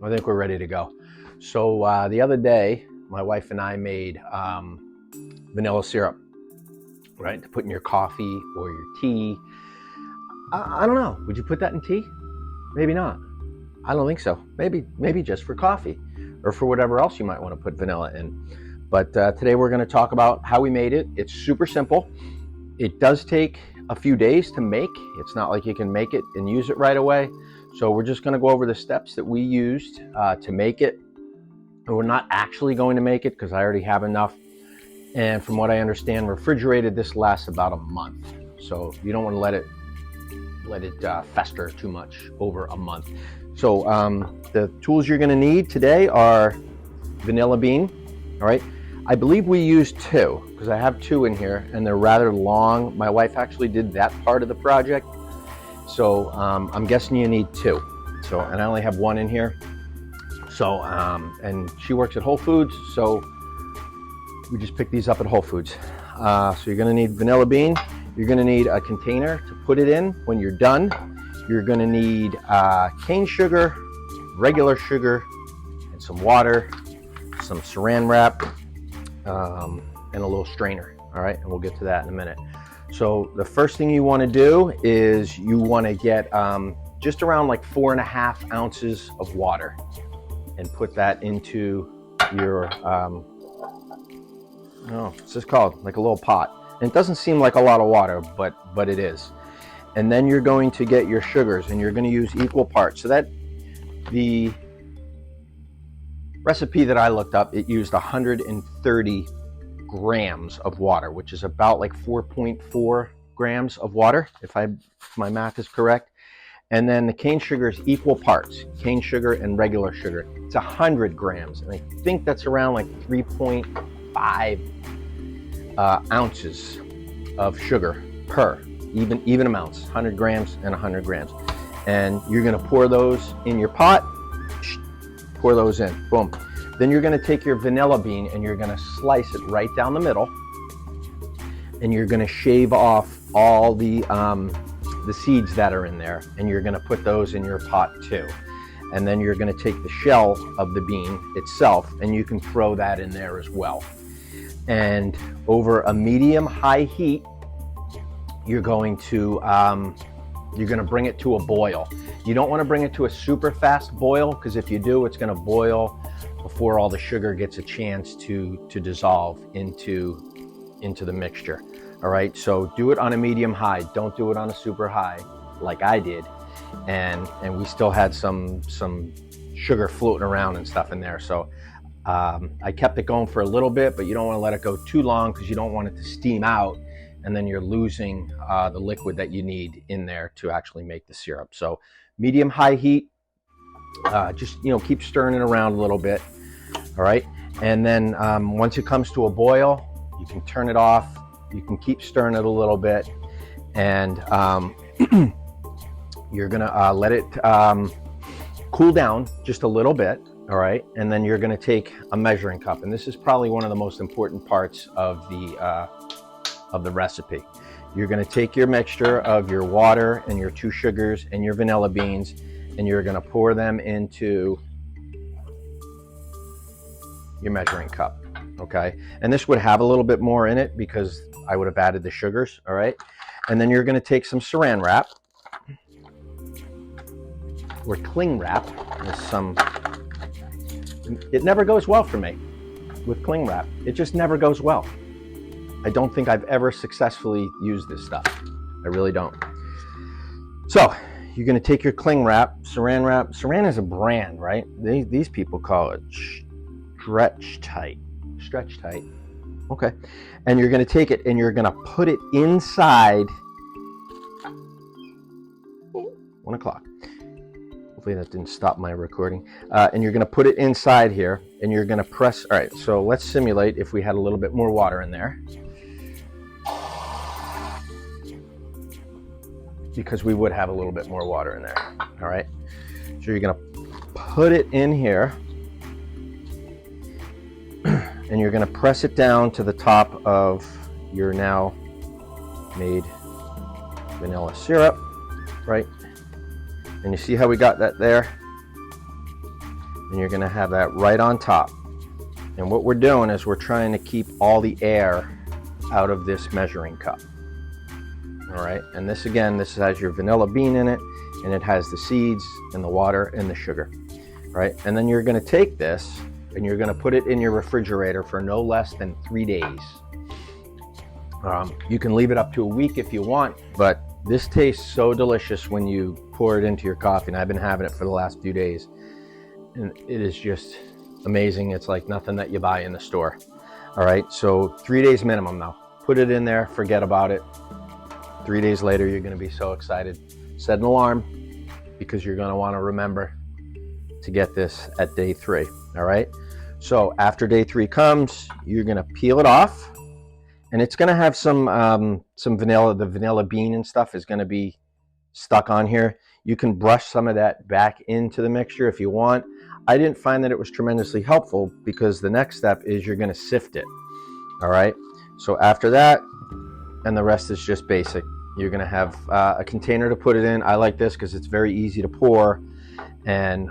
I think we're ready to go. So the other day, my wife and I made vanilla syrup, right, to put in your coffee or your tea. I don't know. Would you put that in tea? Maybe not. I don't think so. Maybe just for coffee or for whatever else you might want to put vanilla in. But today we're going to talk about how we made it. It's super simple. It does take a few days to make. It's not like you can make it and use it right away. So we're just going to go over the steps that we used to make it. And we're not actually going to make it because I already have enough. And from what I understand, refrigerated, this lasts about a month. So you don't want to let it fester too much over a month. So the tools you're going to need today are vanilla bean. All right. I believe we used 2 because I have 2 in here and they're rather long. My wife actually did that part of the project. So I'm guessing you need 2. So, and I only have 1 in here. So, and she works at Whole Foods. So we just picked these up at Whole Foods. So you're gonna need vanilla bean. You're gonna need a container to put it in when you're done. You're gonna need cane sugar, regular sugar, and some water, some saran wrap, and a little strainer. All right, and we'll get to that in a minute. So the first thing you want to do is you want to get just around like 4.5 ounces of water and put that into your, what's this called? Like a little pot. And it doesn't seem like a lot of water, but it is. And then you're going to get your sugars and you're going to use equal parts. So that the recipe that I looked up, it used 130 grams of water, which is about like 4.4 grams of water, if my math is correct. And then the cane sugar is equal parts, cane sugar and regular sugar. It's 100 grams, and I think that's around like 3.5 ounces of sugar per even amounts, 100 grams and 100 grams. And you're gonna pour those in your pot, pour those in, boom. Then you're going to take your vanilla bean and you're going to slice it right down the middle, and you're going to shave off all the seeds that are in there, and you're going to put those in your pot too. And then you're going to take the shell of the bean itself and you can throw that in there as well. And over a medium-high heat, you're going to bring it to a boil. You don't want to bring it to a super fast boil, because if you do, it's going to boil before all the sugar gets a chance to dissolve into the mixture. All right, so do it on a medium high. Don't do it on a super high like I did. And we still had some sugar floating around and stuff in there. So I kept it going for a little bit, but you don't want to let it go too long because you don't want it to steam out, and then you're losing the liquid that you need in there to actually make the syrup. So medium-high heat, just keep stirring it around a little bit. All right, and then once it comes to a boil, you can turn it off. You can keep stirring it a little bit, and you're gonna let it cool down just a little bit. All right, and then you're gonna take a measuring cup, and this is probably one of the most important parts of the recipe. You're going to take your mixture of your water and your 2 sugars and your vanilla beans, and you're going to pour them into your measuring cup. Okay, and this would have a little bit more in it because I would have added the sugars. All right, and then you're going to take some saran wrap or cling wrap. It never goes well for me with cling wrap. It just never goes well. I don't think I've ever successfully used this stuff. I really don't. So you're going to take your cling wrap, saran wrap. Saran is a brand, right? These people call it Stretch Tight. Okay. And you're going to take it and you're going to put it inside 1 o'clock. Hopefully that didn't stop my recording. And you're going to put it inside here and you're going to press. All right. So let's simulate if we had a little bit more water in there. Because we would have a little bit more water in there. All right, so you're gonna put it in here and you're gonna press it down to the top of your now made vanilla syrup, right? And you see how we got that there? and you're going to have that right on top. And what we're doing is we're trying to keep all the air out of this measuring cup. All right, and this again, this has your vanilla bean in it, and it has the seeds and the water and the sugar, right? And then you're going to take this and you're going to put it in your refrigerator for no less than 3 days. You can leave it up to a week if you want, but this tastes so delicious when you pour it into your coffee, and I've been having it for the last few days, and it is just amazing. It's like nothing that you buy in the store. All right, so 3 days minimum now. Put it in there, forget about it. 3 days later, you're going to be so excited. Set an alarm, because you're going to want to remember to get this at day 3. All right, so after day 3 comes, you're going to peel it off, and it's going to have some vanilla. The vanilla bean and stuff is going to be stuck on here. You can brush some of that back into the mixture if you want. I didn't find that it was tremendously helpful, because the next step is you're going to sift it. All right, so after that, and the rest is just basic. You're going to have a container to put it in. I like this because it's very easy to pour, and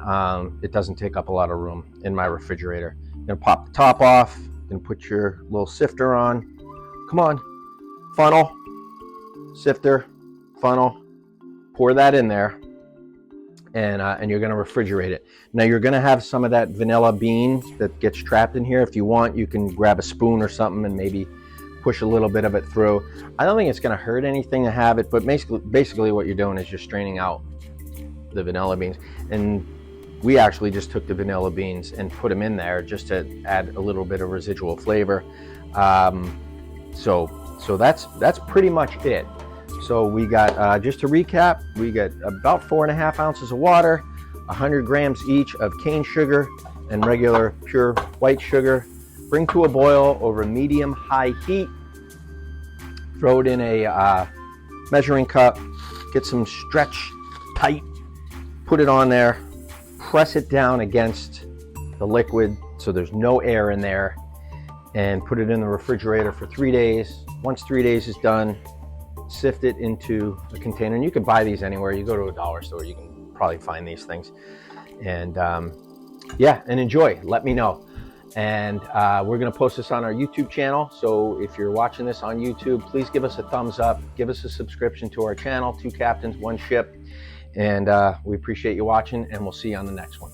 it doesn't take up a lot of room in my refrigerator. You're going to pop the top off, then put your little sifter on. Come on, funnel, sifter, funnel, pour that in there, and you're going to refrigerate it. Now you're going to have some of that vanilla bean that gets trapped in here. If you want, you can grab a spoon or something and maybe push a little bit of it through. I don't think it's going to hurt anything to have it, but basically what you're doing is you're straining out the vanilla beans. And we actually just took the vanilla beans and put them in there just to add a little bit of residual flavor. So that's pretty much it. So we got, just to recap, we got about 4.5 ounces of water, 100 grams each of cane sugar and regular pure white sugar. Bring to a boil over medium-high heat. Throw it in a measuring cup. Get some stretch tight. Put it on there. Press it down against the liquid so there's no air in there. And put it in the refrigerator for 3 days. Once 3 days is done, sift it into a container. And you can buy these anywhere. You go to a dollar store, you can probably find these things. And yeah, and enjoy. Let me know. And we're going to post this on our YouTube channel. So if you're watching this on YouTube, please give us a thumbs up. Give us a subscription to our channel, 2 Captains, 1 Ship. And we appreciate you watching, and we'll see you on the next one.